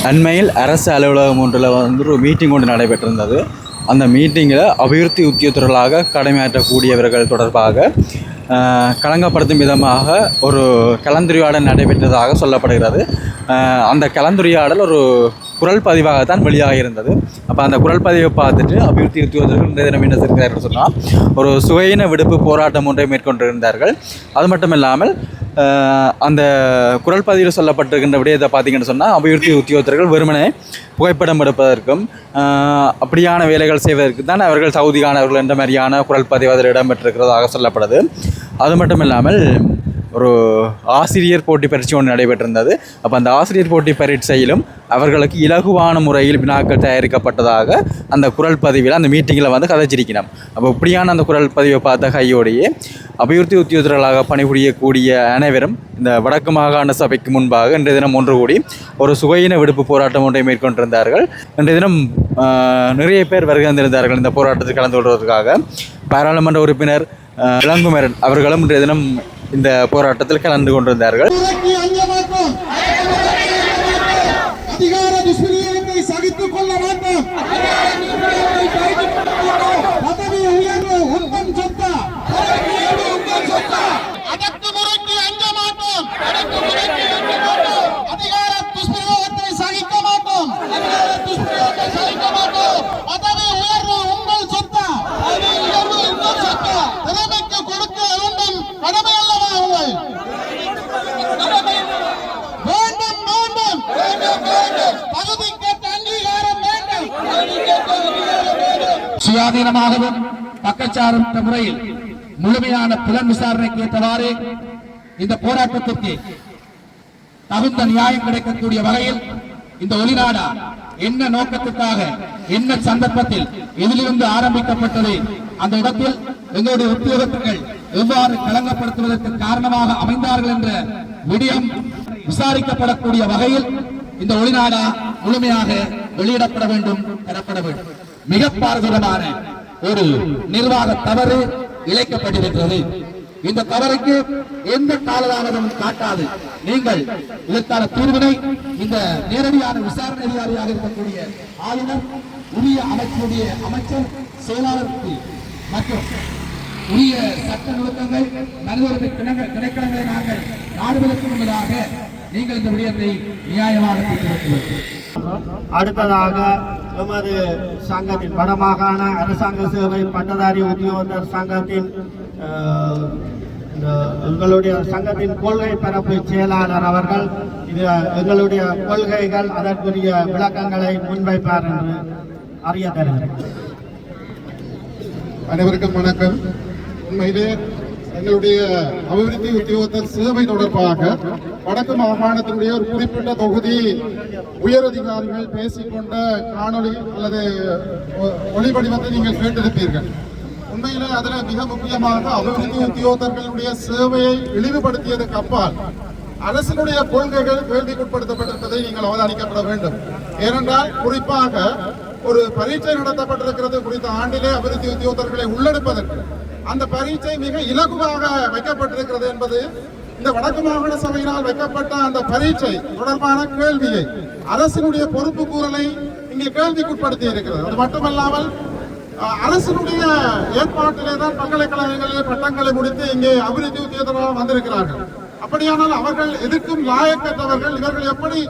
அண்மையில் அரசு அலுவலகம் ஒன்றில் ஒரு மீட்டிங் ஒன்று நடைபெற்றிருந்தது. அந்த மீட்டிங்கில் அபிவிருத்தி உத்தியோகத்தர்களாக கடமையாற்றக்கூடியவர்கள் தொடர்பாக களங்கப்படுத்தும் விதமாக ஒரு கலந்துரையாடல் நடைபெற்றதாக சொல்லப்படுகிறது. அந்த கலந்துரையாடல் ஒரு குரல் பதிவாகத்தான் வெளியாக இருந்தது. அப்போ அந்த குரல் பதிவை பார்த்துட்டு அபிவிருத்தி உத்தியோகத்தர்கள் இந்த தினம் என்ன செய்கிறார்கள் சொன்னால், ஒரு சுயயின விடுப்பு போராட்டம் ஒன்றை மேற்கொண்டிருந்தார்கள். அது மட்டும் இல்லாமல் அந்த குரல் பதிவில் சொல்லப்பட்டிருக்கின்ற விடயத்தை பார்த்தீங்கன்னு சொன்னால், அபிவிருத்தி உத்தியோகத்தர்கள் வெறுமனே புகைப்படம் எடுப்பதற்கும் அப்படியான வேலைகள் செய்வதற்கு தான் அவர்கள் தகுதியானவர்கள் என்ற மாதிரியான குரல் பதிவு அதில் இடம்பெற்றிருக்கிறதாக சொல்லப்படுது. அது மட்டும் இல்லாமல் ஒரு ஆசிரியர் போட்டி பரீட்சை ஒன்று நடைபெற்றிருந்தது. அப்போ அந்த ஆசிரியர் போட்டி பரீட்சையிலும் அவர்களுக்கு இலகுவான முறையில் வினாக்கள் தயாரிக்கப்பட்டதாக அந்த குரல் பதிவில் அந்த மீட்டிங்கில் வந்து கதைச்சிருக்கணும். அப்போ இப்படியான அந்த குரல் பதிவை பார்த்த கையோடையே அபிவிருத்தி உத்தியோகத்தர்களாக பணிபுரியக்கூடிய அனைவரும் இந்த வடக்கு மாகாண சபைக்கு முன்பாக இன்றைய தினம் ஒன்று கூடி ஒரு சுகையின விடுப்பு போராட்டம் ஒன்றை மேற்கொண்டிருந்தார்கள். இன்றைய தினம் நிறைய பேர் வருகை வந்திருந்தார்கள் இந்த போராட்டத்தில் கலந்து கொள்வதற்காக. பாராளுமன்ற உறுப்பினர் இளங்குமரன் அவர்களும் இன்றைய தினம் இந்த போராட்டத்தில் கலந்து கொண்டிருந்தார்கள். சுயாதீனமாகவும் பக்கச்சார்பற்ற முறையில் முழுமையான புலன் விசாரணைக்கு ஏற்றவாறு இந்த போராட்டத்திற்கு தகுந்த நியாயம் கிடைக்கக்கூடிய வகையில் இந்த ஒளிநாடா என்ன நோக்கத்துக்காக, என்ன சந்தர்ப்பத்தில், எதிலிருந்து ஆரம்பிக்கப்பட்டது, அந்த இடத்தில் எங்களுடைய உத்தியோகத்தர்கள் எவ்வாறு களங்கப்படுத்துவதற்கு காரணமாக அமைந்தார்கள் என்ற விடயம் விசாரிக்கப்படக்கூடிய வகையில் இந்த ஒளிநாடா முழுமையாக வெளியிடப்பட வேண்டும், பெறப்பட வேண்டும். மிக பாரதூரமான ஒரு நிர்வாக தவறு இழைக்கப்பட்டிருக்கிறது. இந்த தவறுக்கு எந்த காலதாமதமும் காட்டாது நீங்கள் இதற்கான தீர்வினை இந்த நேரடியான விசாரணை அதிகாரியாக இருக்கக்கூடிய ஆளுநர், உரிய அமைச்சருடைய அமைச்சர், செயலாளருக்கு மற்றும் உரிய சட்ட நுணுக்கங்கள், மனித திணைக்களங்களை நாங்கள் நாடுவதற்கு முன்னதாக நீங்கள் இந்த விடயத்தை நியாயமாக தீர்த்து. அடுத்ததாக எமது சங்கத்தின் வடமாகாண அரசாங்க சேவை பட்டதாரி உத்தியோகத்தர் சங்கத்தின் எங்களுடைய சங்கத்தின் கொள்கை பரப்பு செயலாளர் அவர்கள் எங்களுடைய கொள்கைகள் அதற்குரிய விளக்கங்களை முன்வைப்பார் என்று அறிய தருகிறேன். அனைவருக்கும் வணக்கம். உண்மையிலே எங்களுடைய அபிவிருத்தி உத்தியோகத்தர் சேவை தொடர்பாக வடக்கு மாகாணத்தினுடைய ஒரு குறிப்பிட்ட தொகுதி உயரதிகாரிகள் பேசிக்கொண்ட காணொலி அல்லது ஒளி வடிவத்தை நீங்கள் கேட்டிருப்பீர்கள். உண்மையிலே அதில் மிக முக்கியமாக அபிவிருத்தி உத்தியோகத்தர்களுடைய சேவையை இழிவுபடுத்தியதுக்கு அப்பால் அரசினுடைய கொள்கைகள் கேள்விக்குட்படுத்தப்பட்டிருப்பதை நீங்கள் அவதானிக்கப்பட வேண்டும். ஏனென்றால் குறிப்பாக ஒரு பரீட்சை நடத்தப்பட்டிருக்கிறது குறித்த ஆண்டிலே அபிவிருத்தி உத்தியோகத்தர்களை உள்ளெடுப்பதற்கு அந்த பரீட்சை மிக இலகுவாக வைக்கப்பட்டிருக்கிறது என்பது இந்த வடக்கு மாகாண சபையினால் வைக்கப்பட்ட அந்த பரீட்சை தொடர்பான கேள்வியை, அரசினுடைய பொறுப்பு கூறலை இங்கே கேள்விக்குட்படுத்தி இருக்கிறது. அது மட்டுமல்லாமல் அரசினுடைய ஏற்பாட்டிலே தான் பல்கலைக்கழகங்களில் பட்டங்களை முடித்து இங்கே அபிவிருத்தி உத்தியோகத்தர்களாக வந்திருக்கிறார்கள். அப்படியானால் அவர்கள் எதிர்க்கும் லாயக்கற்றவர்கள், இவர்கள் எப்படி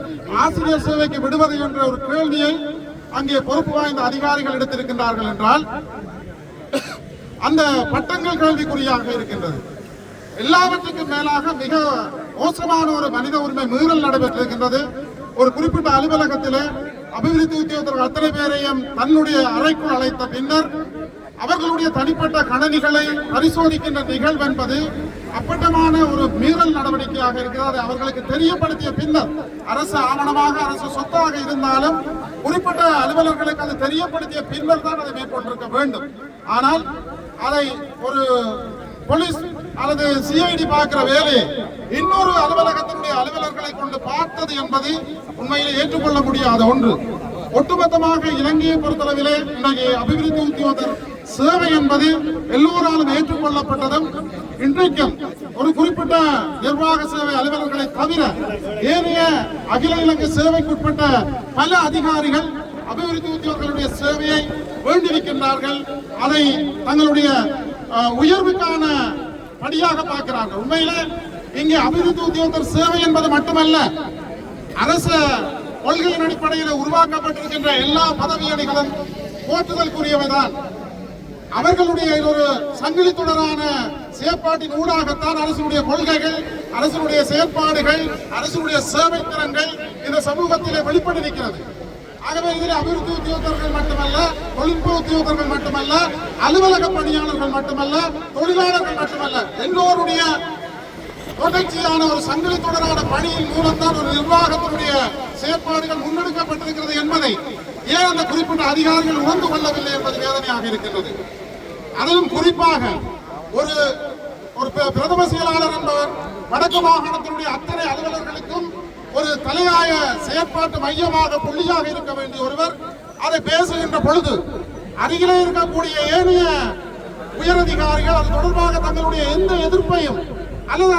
ஆசிரியர் சேவைக்கு விடுவது என்ற ஒரு கேள்வியை அங்கே பொறுப்பு வாய்ந்த அதிகாரிகள் எடுத்திருக்கின்றார்கள் என்றால் அந்த பட்டங்கள் கேள்விக்குறியாக இருக்கின்றது. எல்லாவற்றுக்கும் மேலாக மிக மோசமான ஒரு மனித உரிமை மீறல் நடைபெற்றிருக்கின்றது. ஒரு குறிப்பிட்ட அலுவலகத்திலே அபிவிருத்தி உத்தியோகத்தர்கள் அத்தனை பேரையும் தன்னுடைய அறைக்குள் அழைத்த பின்னர் அவர்களுடைய தனிப்பட்ட கணனிகளை பரிசோதிக்கின்ற நிகழ்வு என்பது அப்பட்டமான ஒரு மீறல் நடவடிக்கையாக இருக்கிறது. அவர்களுக்கு தெரியப்படுத்திய பின்னர் அரசு ஆவணமாக, அரசு சொத்தாக இருந்தாலும் குறிப்பிட்ட அலுவலர்களுக்கு அது தெரியப்படுத்திய பின்னர் தான் அதை மேற்கொண்டிருக்க வேண்டும். ஆனால் அதை ஒரு போலீஸ் அல்லது சிஐடி பார்க்கிற வேலையை இன்னொரு அலுவலகத்தினுடைய அலுவலர்களை கொண்டு பார்த்தது என்பது உண்மையிலே ஏற்றுக்கொள்ள முடியாத ஒன்று. ஒட்டுமொத்தமாக இலங்கையை பொறுத்தளவிலே இன்றைக்கு அபிவிருத்தி உத்தியோகத்தர் சேவை என்பது எல்லோராலும் ஏற்றுக்கொள்ளப்பட்டதும் இன்றைக்கும் ஒரு குறிப்பிட்ட நிர்வாக சேவை அலுவலர்களை தவிர ஏனைய அகில இலங்கை சேவைக்குட்பட்ட பல அதிகாரிகள் அபிவிருத்தி உத்தியோகர்களுடைய சேவையை வேண்டியிருக்கின்றார்கள். அதை தங்களுடைய உயர்வுக்கான படியாக பார்க்கிறார்கள். உண்மையிலே இங்கே அபிவிருத்தி உத்தியோகத்தர் சேவை என்பது மட்டுமல்ல, அரசு கொள்கையின் அடிப்படையில் உருவாக்கப்பட்டிருக்கின்ற எல்லா பதவியணிகளும் போற்றுதலுக்குரியவைதான். அவர்களுடைய ஒரு சங்கிலி தொடரான செயற்பாட்டின் ஊடாகத்தான் அரசுடைய கொள்கைகள், அரசுடைய செயற்பாடுகள், அரசுடைய சேவை திறன்கள் இந்த சமூகத்திலே வெளிப்பட்டிருக்கிறது. ஆகவே இதில் அபிவிருத்தி உத்தியோகர்கள் மட்டுமல்ல, தொழில்நுட்ப உத்தியோகர்கள் மட்டுமல்ல, அலுவலக பணியாளர்கள் மட்டுமல்ல, தொழிலாளர்கள் மட்டுமல்ல, எல்லோருடைய தொடர்ச்சியான ஒரு சங்கிலி தொடரான பணியின் மூலம்தான் ஒரு நிர்வாகத்தினுடைய செயற்பாடுகள் முன்னெடுக்கப்பட்டிருக்கிறது என்பதை ஏன் அந்த குறிப்பிட்ட அதிகாரிகள் உணர்ந்து கொள்ளவில்லை என்பது வேதனையாக இருக்கின்றது. அதிலும் குறிப்பாக ஒரு பிரதம செயலாளர் என்பவர் வடக்கு மாகாணத்தினுடைய அத்தனை அலுவலர்களுக்கும் ஒரு தலையாய செயற்பாட்டு மையமாக புள்ளியாக இருக்க வேண்டிய ஒருவர் அதை பேசுகின்ற பொழுது அருகிலே இருக்கக்கூடிய ஏனைய உயரதிகாரிகள் அது தொடர்பாக தங்களுடைய எந்த எதிர்ப்பையும் அல்லது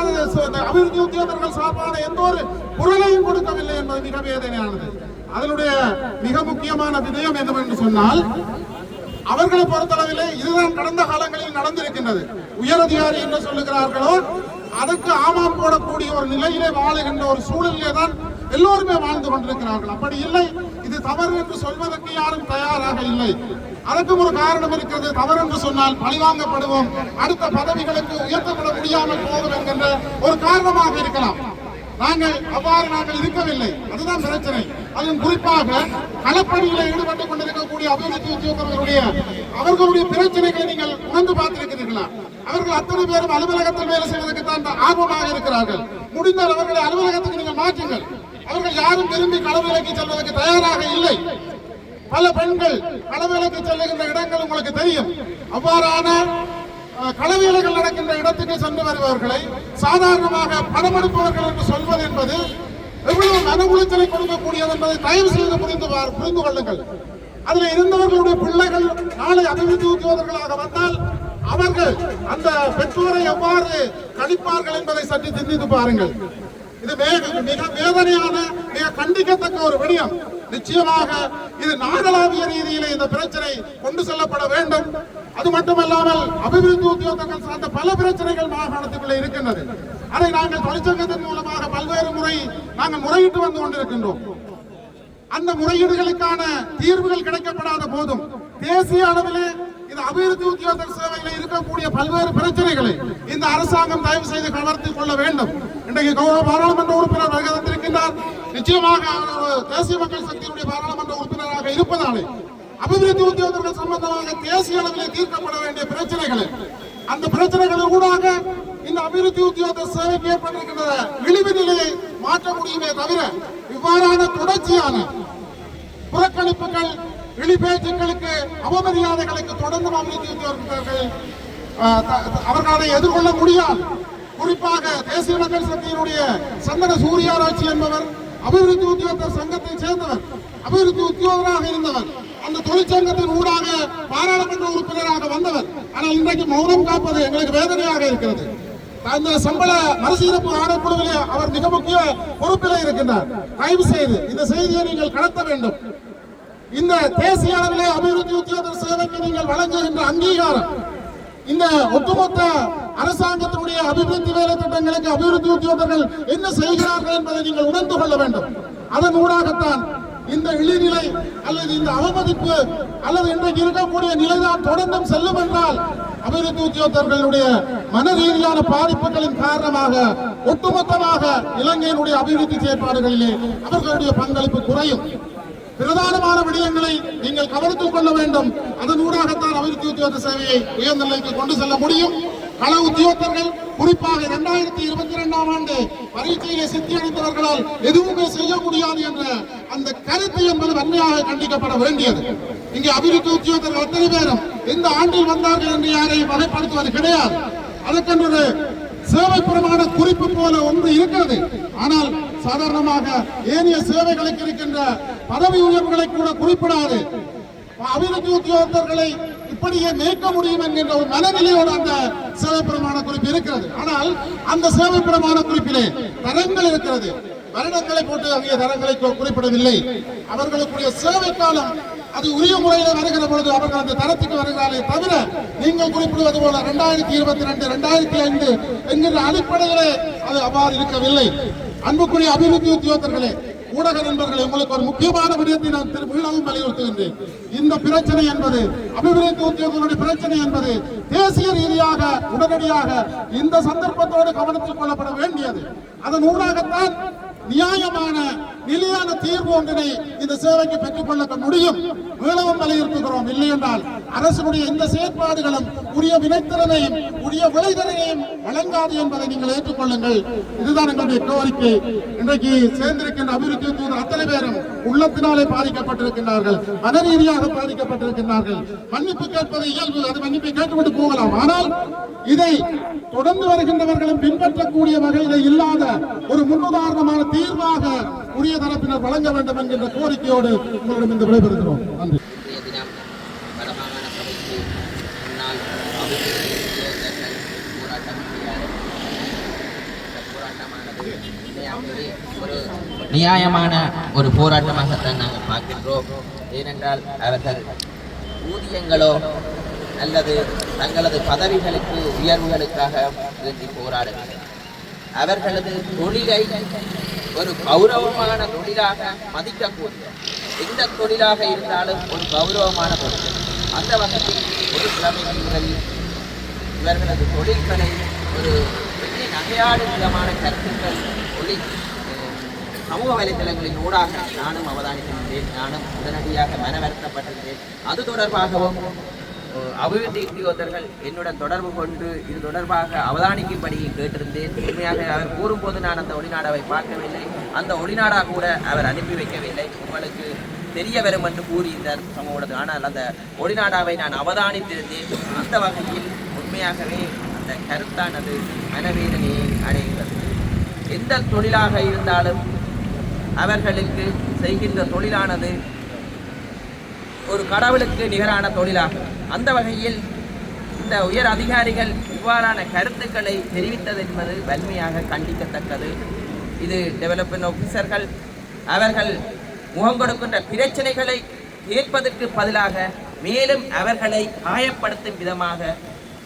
அபிவிருத்தி உத்தியோகர்கள் சார்பான எந்த ஒரு குரலையும் கொடுக்கவில்லை என்பது மிக வேதனையானது. அதனுடைய மிக முக்கியமான விடயம் என்னவென்று சொன்னால், அவர்களை பொறுத்தளவிலே இதுதான் கடந்த காலங்களில் நடந்திருக்கின்றது. உயரதிகாரி என்று சொல்லுகிறார்களோ அதற்கு ஆமாம் போடக்கூடிய ஒரு நிலையிலே வாழுகின்ற ஒரு சூழலிலே தான் எல்லோருமே வாழ்ந்து கொண்டிருக்கிறார்கள். அப்படி இல்லை, இது தவறு என்று சொல்வதற்கு யாரும் தயாராக இல்லை. அதற்கும் ஒரு காரணம் இருக்கிறது. தவறு என்று சொன்னால் பழிவாங்கப்படுவோம், அடுத்த பதவிகளுக்கு உயர்த்தப்பட முடியாமல் போகும் என்கின்ற ஒரு காரணமாக இருக்கலாம். நாங்கள் இருக்கவில்லை, அதுதான் பிரச்சனை. அதுவும் குறிப்பாக களப்பணியில் ஈடுபட்டுக் கொண்டிருக்கக்கூடிய அபிவிருத்தி உத்தியோகர்களுடைய அவர்களுடைய பிரச்சனைகளை நீங்கள் உணர்ந்து பார்த்திருக்கிறீர்களா? அவர்கள் அத்தனை பேரும் அலுவலகத்தில் வேலை செய்வதற்கு தான் ஆர்வமாக இருக்கிறார்கள். முடிந்தால் அவர்களை அலுவலகத்துக்கு நீங்கள் மாற்றுங்கள். அவர்கள் யாரும் விரும்பி களவேலைக்கு செல்வதற்கு தயாராக இல்லை. பல பெண்கள் களவேலைக்கு செல்லுகின்ற இடங்கள் உங்களுக்கு தெரியும். அவ்வாறான களவேலைகள் நடக்கின்ற இடத்துக்கு சென்று வருபவர்களை சாதாரணமாக பணமெடுப்பவர்கள் என்று சொல்வது என்பது எவ்வளவு மன உளைச்சலை கொடுக்கக்கூடியது என்பதை தயவு செய்து புரிந்து கொள்ளுங்கள். அதில் இருந்தவர்களுடைய பிள்ளைகள் நாளை அபிவிருத்தி உத்தியோகர்களாக வந்தால் அவர்கள் அந்த பெற்றோரை எவ்வாறு கணிப்பார்கள் என்பதை சற்று சிந்தித்து பாருங்கள். இது மிக வேதனையான, மிக கண்டிக்கத்தக்க ஒரு விடயம். நிச்சயமாக இது நாடளாவிய ரீதியிலே இந்த பிரச்சனை கொண்டு செல்லப்பட வேண்டும். அது மட்டுமல்லாமல் அபிவிருத்தி உத்தியோகங்கள் சார்ந்த பல பிரச்சனைகள் மாகாணத்துக்குள்ளே இருக்கின்றது. அதை நாங்கள் தொழிற்சங்கத்தின் மூலமாக பல்வேறு முறை நாங்கள் முறையிட்டு வந்து கொண்டிருக்கின்றோம். அந்த முறையீடுகளுக்கான தீர்வுகள் கிடைக்கப்படாத போதும் தேசிய அளவிலே இந்த அபிவிருத்தி உத்தியோக சேவையில் இருக்கக்கூடிய பல்வேறு பிரச்சனைகளை இந்த அரசாங்கம் தயவு செய்து கவர்த்துக் கொள்ள வேண்டும். இன்றைக்கு பாராளுமன்ற உறுப்பினர் வந்திருக்கின்றார். நிச்சயமாக தேசிய மக்கள் சக்தியுடைய பாராளுமன்ற உறுப்பினராக இருப்பதாலே அபிவிருத்தி உத்தியோகர்கள் சம்பந்தமாக தேசிய அளவிலே தீர்க்கப்பட வேண்டிய பிரச்சனைகளை அந்த பிரச்சனைகளின் ஊடாக இந்த அபிவிருத்தி உத்தியோக சேவைக்கு ஏற்பட்டிருக்கின்ற இழிவு நிலையை மாற்ற முடியுமே தவிர இவ்வாறான தொடர்ச்சியான புறக்கணிப்புகள், இழிபேச்சுக்களுக்கு, அவமரியாதைகளுக்கு தொடர்ந்து அபிவிருத்தி உத்தியோகர்கள் அவர்கள் அதை எதிர்கொள்ள முடியாது. குறிப்பாக தேசிய மக்கள் சக்தியினுடைய சந்தன சூர்யாராய்ச்சி என்பவர் அபிவிருத்தி உத்தியோக சங்கத்தை சேர்ந்தவர், அபிவிருத்தி உத்தியோகராக இருந்தவர், அந்த தொழிற்சங்கத்தின் ஊடாக பாராளுமன்ற உறுப்பினராக வந்தவர். ஆனால் இன்றைக்கு மௌனம் காப்பது எங்களுக்கு வேதனையாக இருக்கிறது. அந்த சம்பள மறுசீரமைப்பு ஆணைக்குழுவிலே அவர் மிக முக்கிய பொறுப்பில் இருக்கின்றார். தயவு செய்து இந்த செய்தியை நீங்கள் கடத்த வேண்டும். இந்த தேசிய அளவிலே அபிவிருத்தி உத்தியோக சேவைக்கு நீங்கள் வழங்குகின்ற அங்கீகாரம், இந்த ஒட்டுமொத்த அரசாங்கத்தினுடைய அபிவிருத்தி வேலை திட்டங்களுக்கு அபிவிருத்தி உத்தியோகர்கள் என்ன செய்கிறார்கள் என்பதை நீங்கள் உணர்ந்து கொள்ள வேண்டும். அதன் ஊடாகத்தான் இந்த இழிநிலை அல்லது இந்த அவமதிப்பு அல்லது இன்றைக்கு இருக்கக்கூடிய நிலைதான் தொடர்ந்தும் செல்லும் என்றால் அபிவிருத்தி உத்தியோகர்களுடைய மன ரீதியான பாதிப்புகளின் காரணமாக ஒட்டுமொத்தமாக இலங்கையினுடைய அபிவிருத்தி செயற்பாடுகளிலே அவர்களுடைய பங்களிப்பு குறையும். பிரதானமான விடயங்களை நீங்கள் கவனித்துக் கொள்ள வேண்டும். அதன் ஊடாகத்தான் அபிவிருத்தி உத்தியோக சேவையை உயர்ந்த நிலைக்கு கொண்டு செல்ல முடியும். கள உத்தியோகர்கள் குறிப்பாக 2022ஆம் ஆண்டு பரீட்சையிலே சித்தியடைந்தவர்களால் எதுவுமே செய்ய முடியாது என்ற அந்த கருத்து என்பது வன்மையாக கண்டிக்கப்பட வேண்டியது. இங்கே அபிவிருத்தி உத்தியோகர்கள் அத்தனை பேரும் இந்த ஆண்டில் வந்தார்கள் என்று யாரையும் வகைப்படுத்துவது கிடையாது. அதற்கென்று சேவை பிரமாண குறிப்பு போல ஒன்று இருக்கிறது. ஆனால் சாதாரணமாக ஏனைய சேவைகளுக்கு இருக்கின்ற பதவி உயர்வுகளை கூட குறிப்பிடாது அபிவிருத்தி உத்தியோகர்களை இப்படியே நீக்க முடியும் என்கின்ற ஒரு மனநிலையோடு அந்த சேவை பிரமாண குறிப்பு இருக்கிறது. ஆனால் அந்த சேவை பிரமாண குறிப்பிலே தரங்கள் இருக்கிறது. வருடங்களை போட்டு அங்கே தரங்களை குறிப்பிடவில்லை. அவர்களுக்குரிய சேவை காலம் அது உரிய முறையில் வருகிற பொழுது அவர்கள் அந்த தரத்துக்கு வருகிறார்களே தவிர நீங்கள் குறிப்பிடுவது போல 2022 2005 என்கிற அடிப்படையிலே அது அவ்வாறு இருக்கவில்லை. அன்புக்குரிய அபிவிருத்தி உத்தியோகத்தர்களே, ஊடக நண்பர்களே, உங்களுக்கு ஒரு முக்கியமான விடயத்தை நான் மீளவும் வலியுறுத்துகின்றேன். இந்த பிரச்சனை என்பது அபிவிருத்தி உத்தியோகங்களுடைய பிரச்சனை என்பது தேசிய ரீதியாக உடனடியாக இந்த சந்தர்ப்பத்தோடு கவனத்தில் கொள்ளப்பட வேண்டியது. அதன் ஊடாகத்தான் நியாயமான நிலையான தீர்வு ஒன்றினை இந்த சேவைக்கு பெற்றுக் கொள்ள முடியும். மீளவும் வலியுறுத்துகிறோம். இல்லை என்றால் அரசுடைய இந்த செயற்பாடுகளும் உரிய வினைத்திறனையும் உரிய விளைதலையும் வழங்காது என்பதை நீங்கள் ஏற்றுக்கொள்ளுங்கள். இதுதான் எங்களுடைய கோரிக்கை. இன்றைக்கு சேர்ந்திருக்கின்ற அபிவிருத்தி தூதர் அத்தனை பேரும் உள்ளத்தினாலே பாதிக்கப்பட்டிருக்கின்றார்கள், மன ரீதியாக பாதிக்கப்பட்டிருக்கின்றார்கள். மன்னிப்பு கேட்பது இயல்பு, அது மன்னிப்பை கேட்டுவிட்டு போகலாம். ஆனால் இதை தொடர்ந்து வருகின்றவர்களும் பின்பற்றக்கூடிய வகையில் இல்லாத ஒரு முன்னுதாரணமான தீர்வாக உரிய தரப்பினர் வழங்க வேண்டும் என்கின்ற கோரிக்கையோடு உங்களிடம் இந்த விடைபெறுகிறோம். நன்றி. ஒரு நியாயமான ஒரு போராட்டமாகத்தான் நாங்கள் பார்க்கின்றோம். ஏனென்றால் அவர்கள் ஊதியங்களோ அல்லது தங்களது பதவிகளுக்கு உயர்வுகளுக்காக வேண்டி போராடுகிறார்கள். அவர்களது தொழிலை ஒரு கௌரவமான தொழிலாக மதிக்கக்கூடிய எந்த தொழிலாக இருந்தாலும் ஒரு கௌரவமான தொழில். அந்த வகையில் ஒரு கிழமை முதலில் இவர்களது தொழில்களை ஒரு பெரிய நகையாடும் விதமான கருத்துக்கள் சமூக வலைதளங்களின் ஊடாக நானும் அவதானிக்கின்றேன். நானும் உடனடியாக மனவருத்தப்பட்டிருந்தேன். அது தொடர்பாகவும் அபிவிருத்தி உத்தியோகத்தர்கள் என்னுடன் தொடர்பு கொண்டு இது தொடர்பாக அவதானிக்கும்படி கேட்டிருந்தேன். உண்மையாக அவர் கூறும்போது நான் அந்த ஒளிநாடாவை பார்க்கவில்லை. அந்த ஒளிநாடா கூட அவர் அனுப்பி வைக்கவில்லை. உங்களுக்கு தெரிய வரும் என்று கூறியிருந்தார் சமூகத்து. ஆனால் அந்த ஒளிநாடாவை நான் அவதானித்திருந்தேன். அந்த வகையில் உண்மையாகவே அந்த கருத்தானது மனவேதனையை அடைகிறது. எந்த தொழிலாக இருந்தாலும் அவர்களுக்கு செய்கின்ற தொழிலானது ஒரு கடவுளுக்கு நிகரான தொழிலாகும். அந்த வகையில் இந்த உயர் அதிகாரிகள் இவ்வாறான கருத்துக்களை தெரிவித்தது என்பது வன்மையாக கண்டிக்கத்தக்கது. இது டெவலப்மெண்ட் ஆஃபீஸர்கள் அவர்கள் முகம் கொடுக்கின்ற பிரச்சனைகளை கேட்பதற்கு பதிலாக மேலும் அவர்களை காயப்படுத்தும் விதமாக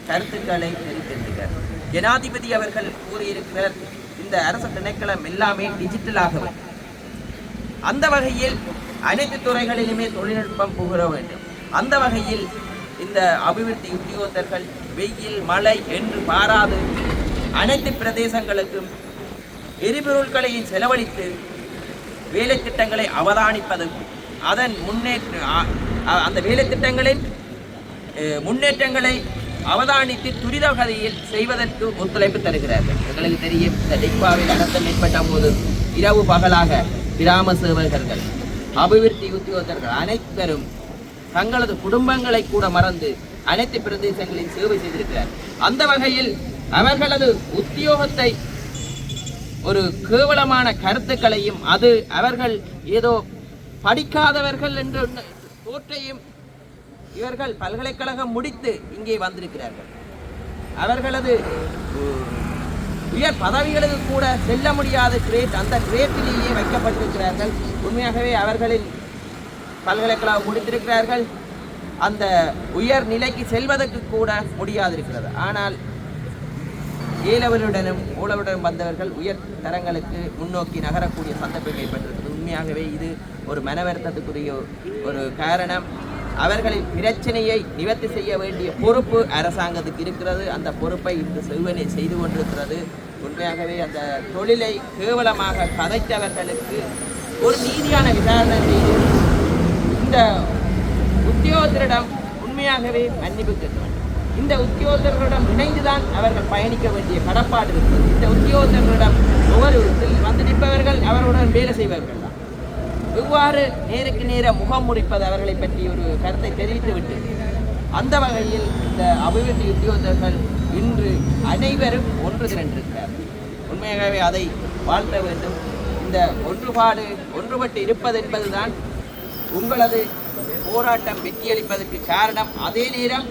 கருத்துக்களை தெரிவித்திருக்கிறார். ஜனாதிபதி அவர்கள் கூறியிருக்கிறார், இந்த அரசு திணைக்களம் எல்லாமே டிஜிட்டலாகவும், அந்த வகையில் அனைத்து துறைகளிலுமே தொழில்நுட்பம் புகழ வேண்டும். அந்த வகையில் இந்த அபிவிருத்தி உத்தியோகத்தர்கள் வெயில் மழை என்று பாராது அனைத்து பிரதேசங்களுக்கும் எரிபொருட்களையும் செலவழித்து வேலை திட்டங்களை அவதானிப்பதும் அதன் அந்த வேலை திட்டங்களின் முன்னேற்றங்களை அவதானித்து துரித கதையில் செய்வதற்கு ஒத்துழைப்பு தருகிறார்கள். எங்களுக்கு தெரியும், இந்த டிக்பாவில் அனர்த்தம் ஏற்பட்ட போது இரவு பகலாக கிராம சேவகர்கள் அபிவிருத்தி உத்தியோகத்தர்கள் அனைவரும் தங்களது குடும்பங்களை கூட மறந்து அனைத்து பிரதேசங்களில் சேவை செய்திருக்கிறார். அந்த வகையில் அவர்களது உத்தியோகத்தை ஒரு கேவலமான கருத்துக்களையும் அது அவர்கள் ஏதோ படிக்காதவர்கள் என்ற தோற்றையும் இவர்கள் பல்கலைக்கழகம் முடித்து இங்கே வந்திருக்கிறார்கள். அவர்களது உயர் பதவிகளுக்கு கூட செல்ல முடியாத கிரேட், அந்த கிரேட்டிலேயே வைக்கப்பட்டிருக்கிறார்கள். உண்மையாகவே அவர்களின் பல்கலைக்கழகம் முடித்திருக்கிறார்கள், அந்த உயர் நிலைக்கு செல்வதற்கு கூட முடியாதிருக்கிறது. ஆனால் ஏழவருடனும் ஊழலுடன் வந்தவர்கள் உயர் தரங்களுக்கு முன்னோக்கி நகரக்கூடிய சந்தர்ப்பம் ஏற்பட்டிருக்கிறது. உண்மையாகவே இது ஒரு மனவருத்தத்துக்குரிய ஒரு காரணம். அவர்களின் பிரச்சனையை நிவர்த்தி செய்ய வேண்டிய பொறுப்பு அரசாங்கத்துக்கு இருக்கிறது. அந்த பொறுப்பை இந்த செல்வனை செய்து கொண்டிருக்கிறது. உண்மையாகவே அந்த தொழிலை கேவலமாக கதைத்தவர்களுக்கு ஒரு நீதியான விசாரணை செய்து இந்த உத்தியோகத்தரிடம் உண்மையாகவே மன்னிப்பு கேட்க வேண்டும். இந்த உத்தியோகத்தர்களிடம் இணைந்துதான் அவர்கள் பயணிக்க வேண்டிய கடப்பாடு இருக்கிறது. இந்த உத்தியோகத்தர்களிடம் ஒவ்வொரு வந்து நிற்பவர்கள் அவர்களுடன் வேலை செய்பவர்கள் தான். இவ்வாறு நேருக்கு நேர முகம் முறிப்பது அவர்களை பற்றி ஒரு கருத்தை தெரிவித்துவிட்டு அந்த வகையில் இந்த அபிவிருத்தி உத்தியோகத்தர்கள் இன்று அனைவரும் ஒன்று திரண்டிருக்கிறார்கள். உண்மையாகவே அதை வாழ்த்த வேண்டும். இந்த ஒன்றுபட்டு இருப்பது என்பதுதான் உங்களது போராட்டம் வெற்றியளிப்பதற்கு காரணம். அதே நேரம்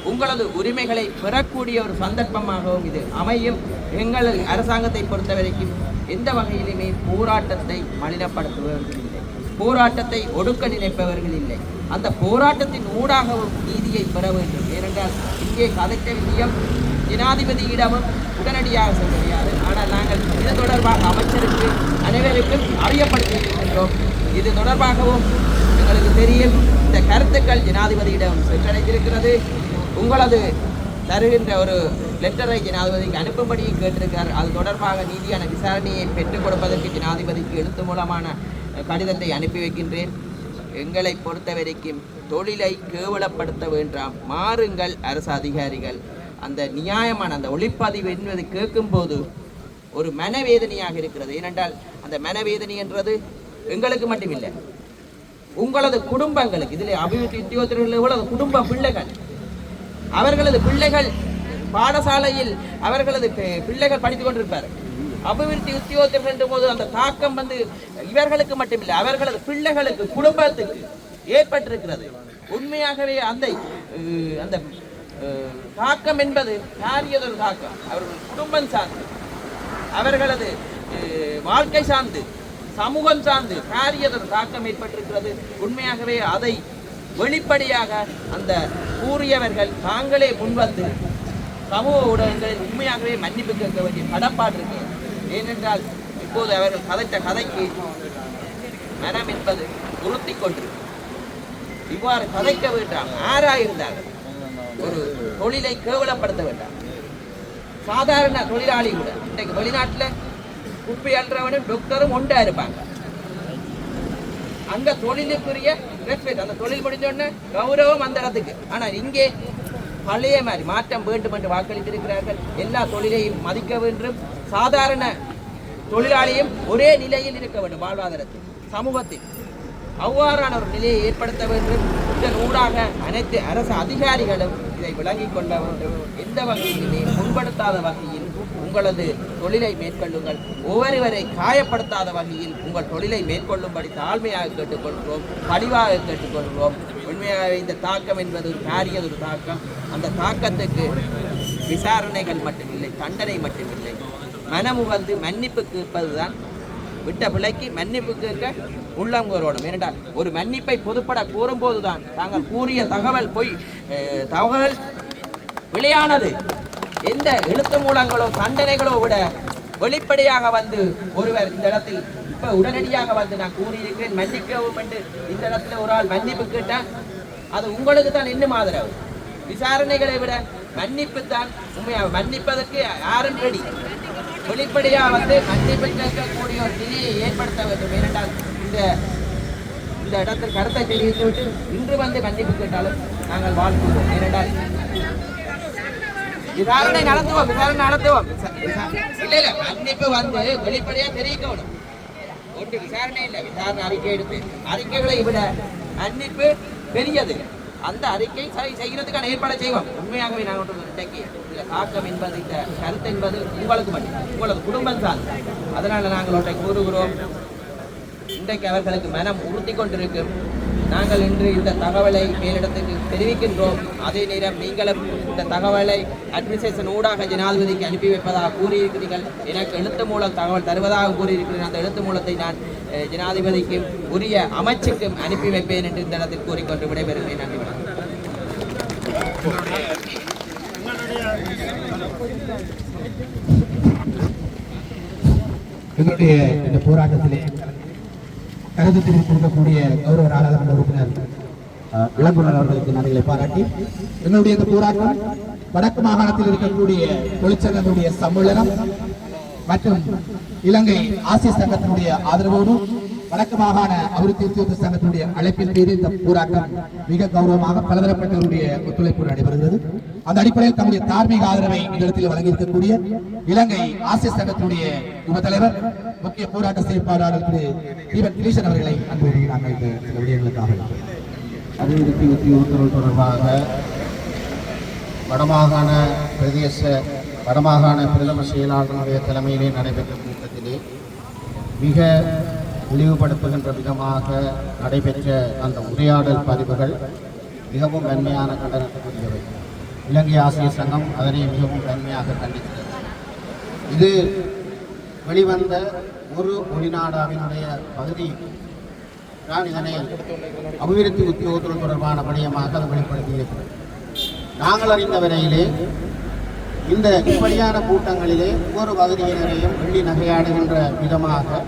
உங்களது உரிமைகளை பெறக்கூடிய ஒரு சந்தர்ப்பமாகவும் இது அமையும். எங்கள் அரசாங்கத்தை பொறுத்த வரைக்கும் எந்த வகையிலுமே போராட்டத்தை மலினப்படுத்துபவர்கள் இல்லை, போராட்டத்தை ஒடுக்க நினைப்பவர்கள் இல்லை. அந்த போராட்டத்தின் ஊடாகவும் நீதியை பெற வேண்டும். ஏனென்றால் இங்கே கதைத்த விஷயம் ஜனாதிபதியிடமும் உடனடியாக சொல்ல முடியாது. ஆனால் நாங்கள் இது தொடர்பாக அமைச்சருக்கு அனைவருக்கும் அறியப்படுத்தியிருக்கின்றோம். இது தொடர்பாகவும் எங்களுக்கு தெரியும். இந்த கருத்துக்கள் ஜனாதிபதியிடம் சென்றடைந்திருக்கிறது. உங்களது தருகின்ற ஒரு லெட்டரை ஜனாதிபதிக்கு அனுப்பும்படியும் கேட்டிருக்கிறார். அது தொடர்பாக நீதியான விசாரணையை பெற்றுக் கொடுப்பதற்கு ஜனாதிபதிக்கு எழுத்து மூலமான கடிதத்தை அனுப்பி வைக்கின்றேன். எங்களை பொறுத்த வரைக்கும் தொழிலை கேவலப்படுத்த வேண்டாம், மாறுங்கள் அரசு அதிகாரிகள். அந்த நியாயமான அந்த ஒளிப்பதிவு என்பதை கேட்கும்போது ஒரு மனவேதனையாக இருக்கிறது. ஏனென்றால் அந்த மனவேதனை என்றது எங்களுக்கு மட்டுமில்லை, உங்களது குடும்பங்களுக்கு. இதில் அபிவிருத்தி உத்தியோகத்தர்கள் எவ்வளவு குடும்ப பிள்ளைகள், அவர்களது பிள்ளைகள் பாடசாலையில் அவர்களது பிள்ளைகள் படித்துக் கொண்டிருப்பார். அபிவிருத்தி உத்தியோகத்தர்கள் என்ற போது அந்த தாக்கம் இவர்களுக்கு மட்டுமில்லை, அவர்களது பிள்ளைகளுக்கு குடும்பத்துக்கு ஏற்பட்டிருக்கிறது. உண்மையாகவே அந்த அந்த தாக்கம் என்பது பாரியதொரு தாக்கம். அவர்கள் குடும்பம் சார்ந்து, அவர்களது வாழ்க்கை சார்ந்து, சமூகம் சார்ந்து பாரியதொரு தாக்கம் ஏற்பட்டிருக்கிறது. உண்மையாகவே அதை வெளிப்படையாக அந்த கூறியவர்கள் தாங்களே முன்வந்து சமூக ஊடகங்களில் உண்மையாகவே மன்னிப்பு கேட்க வேண்டிய கடப்பாடு இருக்கிறது. ஏனென்றால் இப்போது அவர்கள் கதைத்த கதைக்கு மனம் என்பது உறுத்தி கொண்டிருக்கிறது. இவ்வாறு கதைக்க வேண்டாம். ஆராயிருந்தார்கள் ஒரு தொழிலை கேவலப்படுத்த வேண்டாம். சாதாரண தொழிலாளி கூட இன்றைக்கு வெளிநாட்டில் குப்பை அல்றவனும் டாக்டரும் ஒன்றா இருப்பாங்க. அங்க தொழிலுக்குரிய ரெஸ்பெக்ட், அந்த தொழில் முடிஞ்சோடனே கௌரவம் அந்த இடத்துக்கு. ஆனால் இங்கே பழைய மாதிரி மாற்றம் வேண்டும் என்று வாக்களித்திருக்கிறார்கள். எல்லா தொழிலையும் மதிக்க வேண்டும், சாதாரண தொழிலாளியும் ஒரே நிலையில் இருக்க வேண்டும் வாழ்வாதாரத்தில், சமூகத்தில். அவ்வாறான ஒரு நிலையை ஏற்படுத்த வேண்டும். இதன் ஊடாக அனைத்து அரசு அதிகாரிகளும் இதை விளங்கிக் கொள்ள வேண்டும். எந்த வகையிலுமே முன்படுத்தாத வகையில் உங்களது தொழிலை மேற்கொள்ளுங்கள். ஒவ்வொருவரை காயப்படுத்தாத வகையில் உங்கள் தொழிலை மேற்கொள்ளும்படி தாழ்மையாக கேட்டுக்கொள்கிறோம், பணிவாக கேட்டுக்கொள்கிறோம். உண்மையாக இந்த தாக்கம் என்பது ஒரு பாரியதொரு தாக்கம். அந்த தாக்கத்துக்கு விசாரணைகள் மட்டுமில்லை, தண்டனை மட்டுமில்லை, மனமுகந்து மன்னிப்பு கேட்பதுதான். விட்ட பிள்ளைக்கு மன்னிப்பு கேட்க உள்ளம் கோரணும். ஏனென்றால் ஒரு மன்னிப்பை பொதுப்பட கூறும்போதுதான் தாங்கள் கூறிய தகவல் தகவல் விளையானது. எந்த எழுத்து மூலங்களோ தண்டனைகளோ விட வெளிப்படையாக ஒருவர் இந்த இடத்தில் இப்ப உடனடியாக நான் கூறியிருக்கிறேன் மன்னிக்கவும் என்று இந்த இடத்துல ஒரு ஆள் மன்னிப்பு கேட்டால் அது உங்களுக்கு தான் இன்னும் ஆதரவு. விசாரணைகளை விட மன்னிப்பு தான் உண்மையாக. மன்னிப்பதற்கு யாரும் ரெடி. வெளிப்படையா மன்னிப்பு கேட்கக்கூடிய ஒரு நிலையை ஏற்படுத்த வேண்டும். ஏனென்றால் இந்த இடத்தில் கருத்தை தெரிவித்துவிட்டு இன்று மன்னிப்பு கேட்டாலும் நாங்கள் வாழ்த்துவோம். ஏனென்றால் விசாரணை நடத்துவோம். இல்ல மன்னிப்பு வெளிப்படையா தெரிவிக்கணும். ஒன்று விசாரணை இல்லை, விசாரணை அறிக்கை எடுத்து அறிக்கைகளை விட மன்னிப்பு பெரியது. அந்த அறிக்கை செய்கிறதுக்கான ஏற்பாடு செய்வோம். உண்மையாகவே நாங்கள் இன்றைக்கு இந்த தாக்கம் என்பது, இந்த கருத்து என்பது உங்களுக்கு மட்டும், உங்களது குடும்பம் தான். அதனால் நாங்கள் ஒன்றை கூறுகிறோம். இன்றைக்கு அவர்களுக்கு மனம் உறுத்தி கொண்டிருக்கும். நாங்கள் இன்று இந்த தகவலை மேலிடத்துக்கு தெரிவிக்கின்றோம். அதே நேரம் நீங்களும் இந்த தகவலை அட்மினிஸ்ட்ரேஷன் ஊடாக ஜனாதிபதிக்கு அனுப்பி வைப்பதாக கூறியிருக்கிறீர்கள். எனக்கு எழுத்து மூலம் தகவல் தருவதாக கூறியிருக்கிறேன். அந்த எழுத்து மூலத்தை நான் ஜனாதிபதிக்கும் உரிய அமைச்சுக்கும் அனுப்பி வைப்பேன் என்று இந்த இடத்தில் கூறிக்கொண்டு விடைபெறுகிறேன். நன்றி. எங்களுடைய இந்த போராட்டத்திலே கருத்து தெரிவித்திருக்கக்கூடிய கௌரவ நாடாளுமன்ற உறுப்பினர் இளங்குணர் அவர்களுக்கு நன்றிகளை பாராட்டி, எங்களுடைய இந்த போராட்டம் வடக்கு மாகாணத்தில் இருக்கக்கூடிய தொழிற்சங்கங்களுடைய சம்மேளனம் மற்றும் இலங்கை ஆசிய சங்கத்தினுடைய ஆதரவோடு வடக்கு மாகாண அபிவிருத்தி உத்தியோக சங்கத்தினுடைய அழைப்பின் மீது இந்த போராட்டம் மிக கௌரவமாக பலதரப்பட்டவருடைய ஒத்துழைப்பு நடைபெறுகிறது. அந்த அடிப்படையில் தம்முடைய தார்மீக ஆதரவை இந்த இடத்தில் வழங்கியிருக்கக்கூடிய இலங்கை ஆசிய சங்கத்தினுடைய உப தலைவர் முக்கிய போராட்ட செயற்பாளர் திரு தீபன் கிரீஷன் அவர்களை அன்பு நாங்கள் இந்த சில விடயங்களுக்காக அபிவிருத்தி உத்தியோகத்தர்கள் தொடர்பாக வடமாகாண பிரதம செயலாளருடைய தலைமையிலே நடைபெற்ற கூட்டத்திலே மிக இழிவுபடுத்துகின்ற விதமாக நடைபெற்ற அந்த உரையாடல் பதிவுகள் மிகவும் வன்மையான கண்டனத்துக்குரியவை. இலங்கை ஆசிரியர் சங்கம் அதனை மிகவும் வன்மையாக கண்டிக்கிறது. இது வெளிவந்த ஒரு ஒளிநாடாவினுடைய பகுதி தான் இதனை அபிவிருத்தி உத்தியோகத்துடன் தொடர்பான விடயமாக அது வெளிப்படுத்தியிருக்கிறது. நாங்கள் அறிந்த வரையிலே இந்த இப்படியான கூட்டங்களிலே ஒவ்வொரு பகுதியினரையும் வெள்ளி நகையாடுகின்ற விதமாக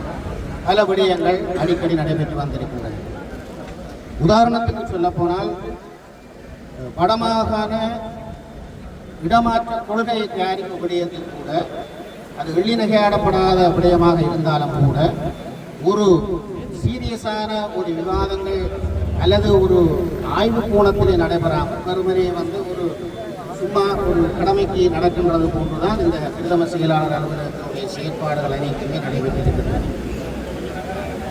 பல விடயங்கள் அடிக்கடி நடைபெற்று வந்திருக்கின்றன. உதாரணத்துக்கு சொல்லப்போனால் வடமாகாண இடமாற்ற கொள்கையை தயாரிக்கும் விடயத்தில் கூட அது வெள்ளி நகையாடப்படாத விடயமாக இருந்தாலும் கூட ஒரு சீரியஸான ஒரு விவாதங்கள் அல்லது ஒரு ஆய்வு கோணத்திலே நடைபெறாமல் வெறுமனே ஒரு சும்மா ஒரு கடமைக்கு நடக்கின்றது போன்றுதான் இந்த பிரதம செயலாளர் அலுவலகத்தினுடைய செயற்பாடுகள் அனைத்துமே நடைபெற்றிருக்கின்றன.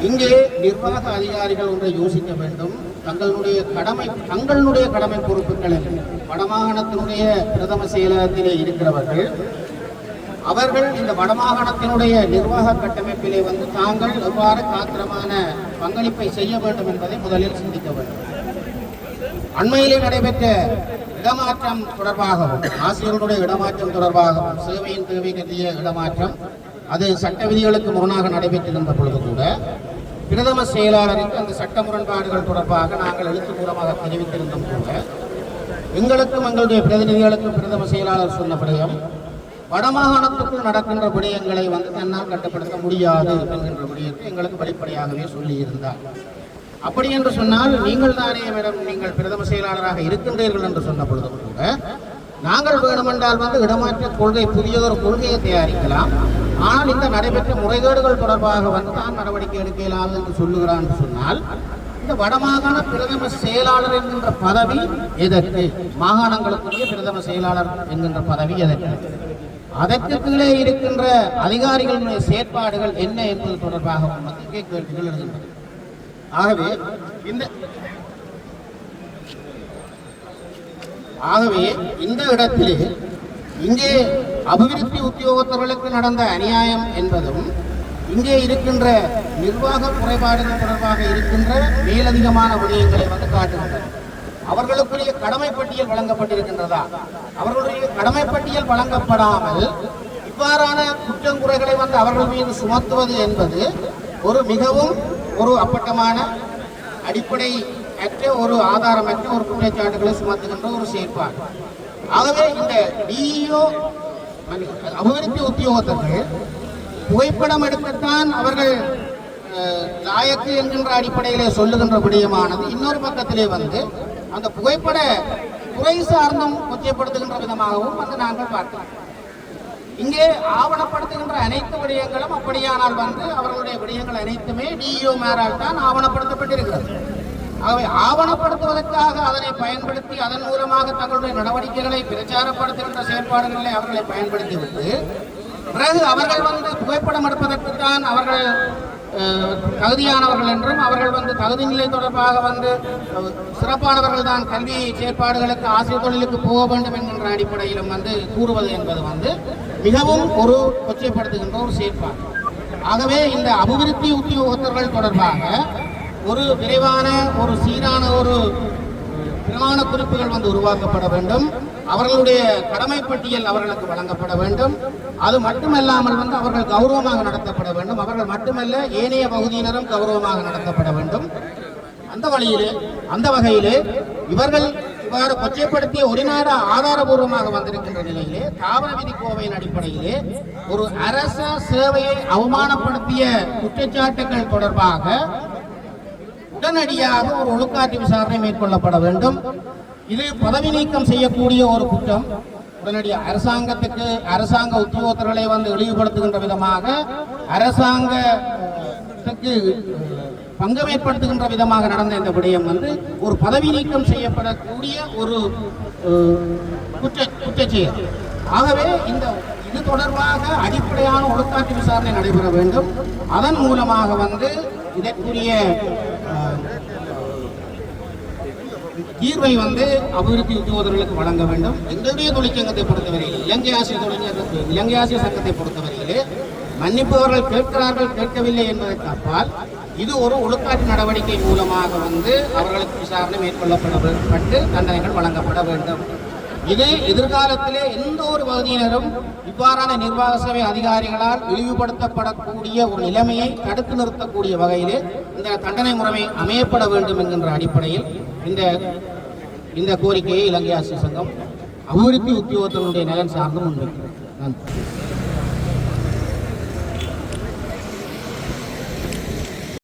இங்கே நிர்வாக அதிகாரிகள் ஒன்றை யோசிக்க வேண்டும். தங்களுடைய கடமை பொறுப்புகளில் வடமாகாணத்தினுடைய பிரதம செயலகத்திலே இருக்கிறவர்கள் அவர்கள் இந்த வடமாகாணத்தினுடைய நிர்வாக கட்டமைப்பிலே தாங்கள் எவ்வாறு காத்திரமான பங்களிப்பை செய்ய வேண்டும் என்பதை முதலில் சிந்திக்க வேண்டும். அண்மையிலே நடைபெற்ற இடமாற்றம் தொடர்பாகவும் ஆசிரியர்களுடைய இடமாற்றம் தொடர்பாகவும் சேவையின் தேவை கருதிய இடமாற்றம் அது சட்ட விதிகளுக்கு முரணாக நடைபெற்றிருந்த பொழுது கூட பிரதம செயலாளருக்கு அந்த சட்ட முரண்பாடுகள் தொடர்பாக நாங்கள் எழுத்துப்பூர்வமாக தெரிவித்திருந்தோம் கூட எங்களுக்கும் எங்களுடைய பிரதிநிதிகளுக்கும் பிரதம செயலாளர் சொன்னபடியும் வடமாகாணத்துக்குள் நடக்கின்ற விடயங்களை தன்னால் கட்டுப்படுத்த முடியாது என்கின்ற விடயத்தை எங்களுக்கு வெளிப்படையாகவே சொல்லியிருந்தார். அப்படி என்று சொன்னால் நீங்கள் தானே மேடம் நீங்கள் பிரதம செயலாளராக இருக்கின்றீர்கள் என்று சொன்ன பொழுது கூட நாங்கள் வேண்டுமென்றால் இடமாற்ற கொள்கை புதியதொரு கொள்கையை தயாரிக்கலாம். ஆனால் இந்த நடைபெற்ற முறைகேடுகள் தொடர்பாக தான் நடவடிக்கை எடுக்கலாம் என்று சொல்லுகிறான் என்று சொன்னால் இந்த வடமாகாண பிரதம செயலாளர் என்கின்ற பதவி எதற்கு? மாகாணங்களுக்குரிய பிரதம செயலாளர் என்கின்ற பதவி எதற்கு? அதற்கு கீழே இருக்கின்ற அதிகாரிகளுடைய செயற்பாடுகள் என்ன என்பது தொடர்பாக கேள்விகள் எழுகின்றன. ஆகவே இந்த இடத்திலே இங்கே அபிவிருத்தி உத்தியோகத்தர்களுக்கு நடந்த அநியாயம் என்பதும் இங்கே இருக்கின்ற நிர்வாக குறைபாடுகள் தொடர்பாக இருக்கின்ற மேலதிகமான விடயங்களை காட்டுகின்றன. அவர்களுக்குரிய கடமை பட்டியல் வழங்கப்பட்டிருக்கின்றதா? அவர்களுடைய கடமை பட்டியல் வழங்கப்படாமல் இவ்வாறான குற்றங்குறைகளை அவர்கள் மீது சுமத்துவது என்பது மிகவும் அப்பட்டமான அடிப்படை அற்ற ஆதாரமற்ற குற்றச்சாட்டுகளை சுமத்துகின்ற செயற்பாடு. ஆகவே இந்த டிஇஓ அபிவிருத்தி உத்தியோகத்தர்கள் புகைப்படம் எடுக்கத்தான் அவர்கள் லாயக்கு என்கின்ற அடிப்படையிலே சொல்லுகின்ற விடயமானது இன்னொரு பக்கத்திலே அந்த புகைப்பட துறை சார்ந்தும் கொச்சைப்படுத்துகின்ற விதமாகவும் நாங்கள் பார்க்கிறோம். இங்கே ஆவணப்படுத்துகின்ற அனைத்து விடயங்களும் அப்படியானால் அவர்களுடைய விடயங்கள் அனைத்துமே டிஇஓ மேரால் தான் ஆவணப்படுத்தப்பட்டிருக்கிறது. ஆகவே ஆவணப்படுத்துவதற்காக அதனை பயன்படுத்தி அதன் மூலமாக தங்களுடைய நடவடிக்கைகளை பிரச்சாரப்படுத்துகின்ற செயற்பாடுகளை அவர்களை பயன்படுத்திவிட்டு பிறகு அவர்கள் புகைப்படம் எடுப்பதற்குத்தான் அவர்கள் தகுதியானவர்கள் என்றும் அவர்கள் தகுதி நிலை தொடர்பாக சிறப்பானவர்கள் தான் கல்வி செயற்பாடுகளுக்கு ஆசிரியர் தொழிலுக்கு போக வேண்டும் என்கின்ற அடிப்படையிலும் கூறுவது என்பது மிகவும் கொச்சைப்படுத்துகின்ற செயற்பாடு. ஆகவே இந்த அபிவிருத்தி உத்தியோகத்தர்கள் தொடர்பாக விரைவான சீரான பிரமாண குறிப்புகள் உருவாக்கப்பட வேண்டும். அவர்களுடைய கடமை பட்டியல் அவர்களுக்கு வழங்கப்பட வேண்டும். அது மட்டுமல்லாமல் அவர்கள் கௌரவமாக நடத்தப்பட வேண்டும். அவர்கள் மட்டுமல்ல ஏனைய பகுதியினரும் கௌரவமாக நடத்தப்பட வேண்டும். அந்த வகையிலே இவர்கள் இவ்வாறு கொச்சைப்படுத்திய ஒளிநாடு ஆதாரபூர்வமாக வந்திருக்கின்ற நிலையிலே தாவர விதி கோவையின் அடிப்படையிலே அரச சேவையை அவமானப்படுத்திய குற்றச்சாட்டுகள் தொடர்பாக உடனடியாக ஒழுக்காற்று விசாரணை மேற்கொள்ளப்பட வேண்டும். இது பதவி நீக்கம் செய்யக்கூடிய குற்றம். உடனடியாக அரசாங்க உத்தியோகத்தர்களை இழிவுபடுத்துகின்ற விதமாக அரசாங்கத்துக்கு பங்கம் ஏற்படுத்துகின்ற விதமாக நடந்த இந்த விடயம் பதவி நீக்கம் செய்யப்படக்கூடிய குற்றச்செயல். ஆகவே இது தொடர்பாக அடிப்படையான ஒழுக்காற்று விசாரணை நடைபெற வேண்டும். அதன் மூலமாக இதற்குரிய தீர்வை அபிவிருத்தி உத்தியோகர்களுக்கு வழங்க வேண்டும். எங்களுடைய தொழிற்சங்கத்தை பொறுத்தவரையில் இலங்கை ஆசிரியர் சங்கத்தை பொறுத்தவரையிலே மன்னிப்பு அவர்கள் கேட்கிறார்கள் கேட்கவில்லை என்பதற்கு அப்பால் இது ஒரு ஒழுக்காற்று நடவடிக்கை மூலமாக வந்து அவர்களுக்கு விசாரணை மேற்கொள்ளப்பட்டு தண்டனைகள் வழங்கப்பட வேண்டும். இது எதிர்காலத்திலே எந்த ஒரு பகுதியினரும் இவ்வாறான நிர்வாக சபை அதிகாரிகளால் இழிவுபடுத்தப்படக்கூடிய ஒரு நிலைமையை தடுத்து நிறுத்தக்கூடிய வகையிலே இந்த தண்டனை முறைமை அமையப்பட வேண்டும் என்கின்ற அடிப்படையில் இந்த கோரிக்கையை இலங்கை ஆசிரியர் சங்கம் அபிவிருத்தி உத்தியோகத்தினுடைய நலன் சார்ந்து முன்வைக்கிறது. நன்றி.